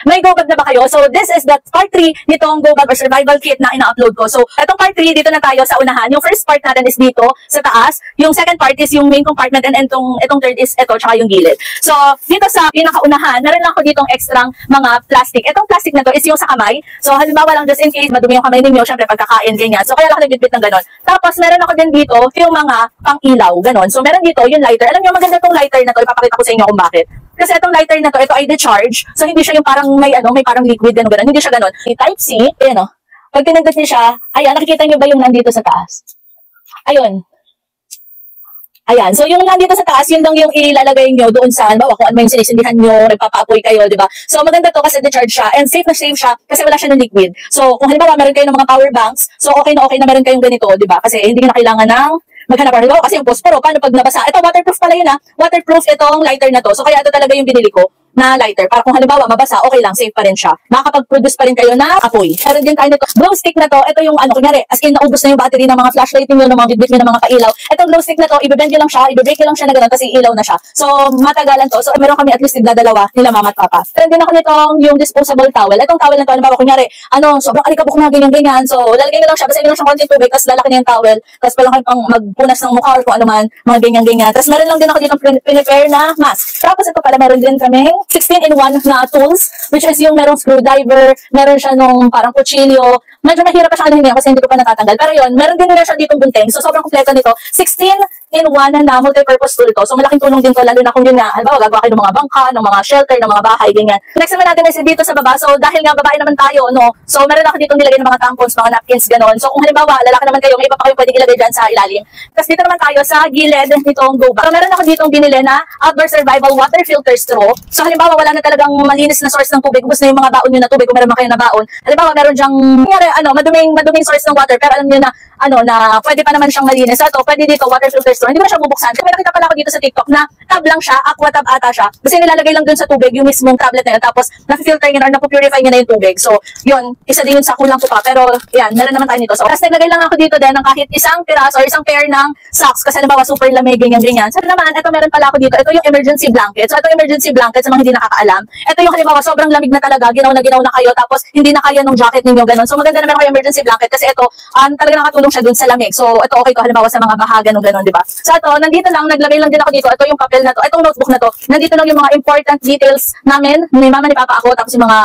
May go bag na ba kayo? So, this is the part 3 nitong go bag or survival kit na ina-upload ko. So, itong part 3, dito na tayo sa unahan. Yung first part natin is dito, sa taas. Yung second part is yung main compartment and itong third is ito, tsaka yung gilid. So, dito sa pinakaunahan, meron lang ako ditong extrang mga plastic. Itong plastic na to is yung sa kamay. So, halimbawa lang just in case madumi yung kamay ninyo, syempre pagkakain, ganyan. So, kaya lang ako nagbitbit ng ganon. Tapos, meron ako din dito yung mga pang-ilaw, ganon. So, meron dito yung lighter. Alam nyo, maganda tong lighter na to. Ipapakita ko sa inyo kung bakit. Kasi itong lighter na to, ito ay decharge. So, hindi siya yung parang may parang liquid, gano'n. Hindi siya gano'n. Type-C, ayan o. Pag pinindot niyo siya, ayan, nakikita niyo ba yung nandito sa taas? Ayun. Ayan. So, yung nandito sa taas, yun lang yung ilalagay nyo doon sa, kung ano yung sinisindihan nyo, nagpapaapoy kayo, di ba? So, maganda to kasi decharge siya and safe na safe siya kasi wala siya ng liquid. So, kung halimbawa meron kayo ng mga power banks, so okay na meron kayong ganito, di ba? Kasi hindi na kailangan ng maghanap halimbawa kasi yung posporo, paano pag nabasa? Ito, waterproof pala yun ha. Waterproof itong lighter na to. So, kaya ito talaga yung binili ko na lighter. Para kung halimbawa mabasa, okay lang, safe pa rin siya. Makakapag-produce pa rin kayo na apoy. Meron din tayo nito. Glow stick na to, ito yung kunyari, as in naubos na yung battery ng mga flashlight niyo, ng mga bit ng mga pailaw. Itong glow stick na to, ibebend nyo lang siya, ibebreak nyo lang siya na gano'n, kasi ilaw na siya. So, matagalan to. So, meron kami at least dalawa nila mama at papa. Meron din ako nitong yung disposable towel. Itong towel na to, halimbawa, kunyari, sobrang alikabok na ganyan. So, lalagay nyo lang siya, basta nyo lang siyang konting tubig, tapos lalaki na yung towel, tapos palang kayo pang magpunas ng mukha or kung ano man, mga ganyan. Tapos meron lang din ako dito prepare na mask. Tapos ito pala, meron din kaming 16-in-1 na tools, which is yung merong screwdriver, meron siya nung parang kutsilyo. Medyo mahirap pa siya ngayon kasi hindi ko pa natatanggal. Pero yun, meron din na siya ditong gunting. So, sobrang kompleto nito. 16-in-1 na multi-purpose tool to. So, malaking tulong din to, lalo na kung yun nga, halimbawa, gagawa kayo ng mga bangka, ng mga shelter, ng mga bahay, ganyan. Next naman natin is dito sa baba. So, dahil nga babae naman tayo, no? So, meron ako ditong nilagay ng mga tampons, mga napkins, ganon. So, kung halimbawa, lalaki naman kayo, may iba pa kayo pwedeng ilagay dyan sa ilalim. Tapos dito naman tayo sa gilid nitong go bag. So, meron ako ditong binili na outdoor survival water filter straw. So, halimbawa, wala na talagang malinis na source ng tubig. Ubus na yung mga baon nyo na tubig, kung meron man kayo na baon. Halimbawa, meron dyang, maduming source ng water, pero alam nyo na, na pwede pa naman siyang malinis. So, ito, pwede dito, water filter straw. Hindi mo na siya bubuksan. Kung may nakita pala ako dito sa TikTok na tab lang siya, aqua tab ata siya. Kasi nilalagay lang dun sa tubig yung mismong tablet na yun. Tapos, na-filter nyo na, na-purify nyo na yung tubig. So, yun, isa din yun sa kulang ko pa. Pero, yan, meron naman tayo nito. So, tapos naglagay lang ako dito din ng kahit isang piraso or isang pair ng socks. Kasi halimbawa, super lamig, ganyan. So, naman, ito meron pala ako dito. Ito yung emergency blanket. So, ito yung emergency blanket sa mga hindi nakakaalam. Ito yung halimbawa, sobrang lamig na talaga, ginaw na kayo, tapos hindi na kaya nung jacket ninyo, ganun. So, maganda naman ako yung emergency blanket kasi ito, talaga nakatulong siya dun sa lamig. So, ito okay to, halimbawa sa mga bahagan nung ganun, di ba? So, ito, nandito lang, naglagay lang din ako dito. Ito yung papel na to, itong notebook na to. Nandito lang yung mga important details namin, ni mama ni papa ako, tapos yung mga,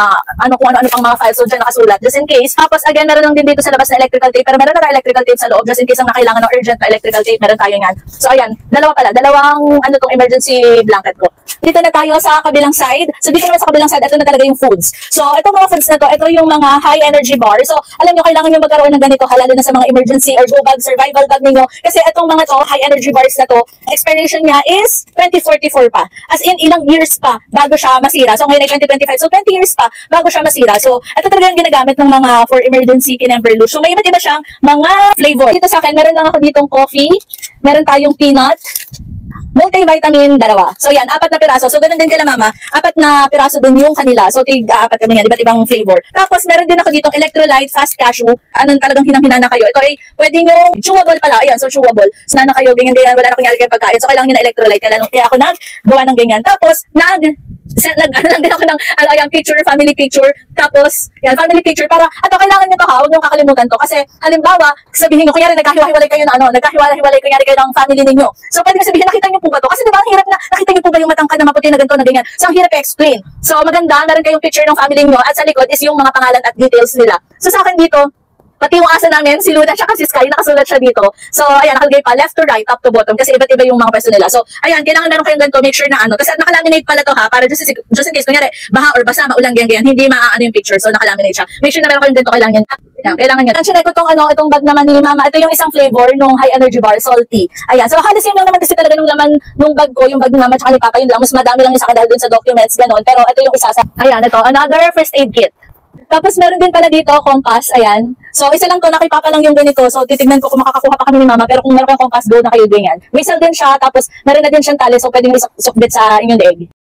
kung ano-ano pang mga files, so dyan nakasulat, just in case. Tapos, again, meron lang din dito sa labas na electrical tape, pero meron na electrical tape sa loob, just in case ang nakailangan ng urgent na electrical tape, meron tayo yan. So, ayan, dalawang, tong emergency blanket ko. Dito na tayo sa kabilang side. So, dito naman sa kabilang side, ito na talaga yung foods. So, itong mga foods na to, ito yung mga high energy bar. So, alam nyo, kailangan nyo magkaroon ng ganito, lalo na sa mga emergency or go bag, survival bag ninyo. Kasi itong mga to, high energy bars na to, expiration niya is 2044 pa. As in, ilang years pa bago siya masira. So, ngayon ay 2025. So, 20 years pa bago siya masira. So, ito talaga yung ginagamit ng mga for emergency kinemberlush. So, may iba't iba siyang mga flavor. Dito sa akin, meron lang ako ditong coffee. Meron tayong peanut. Multivitamin, 2. So, yan, 4 na piraso. So, ganun din kila mama. 4 na piraso din yung kanila. So, 4 kami yan, iba't ibang flavor. Tapos, meron din ako ditong electrolyte, fast cashew. Anong talagang hinang-hinana kayo. Ito ay, pwede nyo, chewable pala. Ayan, so chewable. So, nana kayo, ganyan-ganyan, wala na kunyari kayo pagkain. So, kailangan nyo na electrolyte. Kaya ako naggawa ng ganyan. Tapos, nag din ako ng picture, family picture. Tapos, yan, family picture. Para, kailangan nyo to ha, huwag nyo kakalimutan to. Kasi, halimbawa, sabihin nyo, kunyari, nagkahiwa-hiwalay kayo na nagkahiwa-hiwalay kunyari kayo ng family ninyo. So, pwede nyo sabihin, nakita nyo po ba to? Kasi diba, ang hirap na, nakita nyo po ba yung matangkad na maputi na ganito na ganyan? So, ang hirap i-explain. So, maganda, meron kayong picture ng family nyo at sa likod is yung mga pangalan at details nila. So, sa akin dito, pati yung asa namin, si Luna siya kasi Sky, nakasulat siya dito. So, ayan, nakalagay pa left to right, top to bottom, kasi iba't iba yung mga pwesto nila. So, ayan, kailangan meron kayong ganito, make sure na kasi nakalaminate pala to ha, para just in case, kunyari, baha or basa, maulang, ganyan, hindi maaano yung picture. So, nakalaminate siya. Make sure na meron kayong ganito, kailangan yan. Nandiyan ko itong bag naman ni mama. Ito yung isang flavor nung high energy bar, salty. Ayan, so halos yun lang naman kasi talaga nung laman nung bag ko, yung bag ni mama tsaka ni papa, yun lang. Mas madami lang yung sa akin dahil dun sa documents, ganon. Pero ito yung isa sa, ayan, ito, another first aid kit. Tapos meron din pala dito, compass, ayan. So, isa lang to, nakipapa lang yung ganito. So, titignan ko kung makakakuha pa kami ni mama. Pero kung meron kayong compass, go na kayo ganyan. May sell din siya, tapos meron na din siyang tali. So, pwedeng isukbit sa inyong leeg.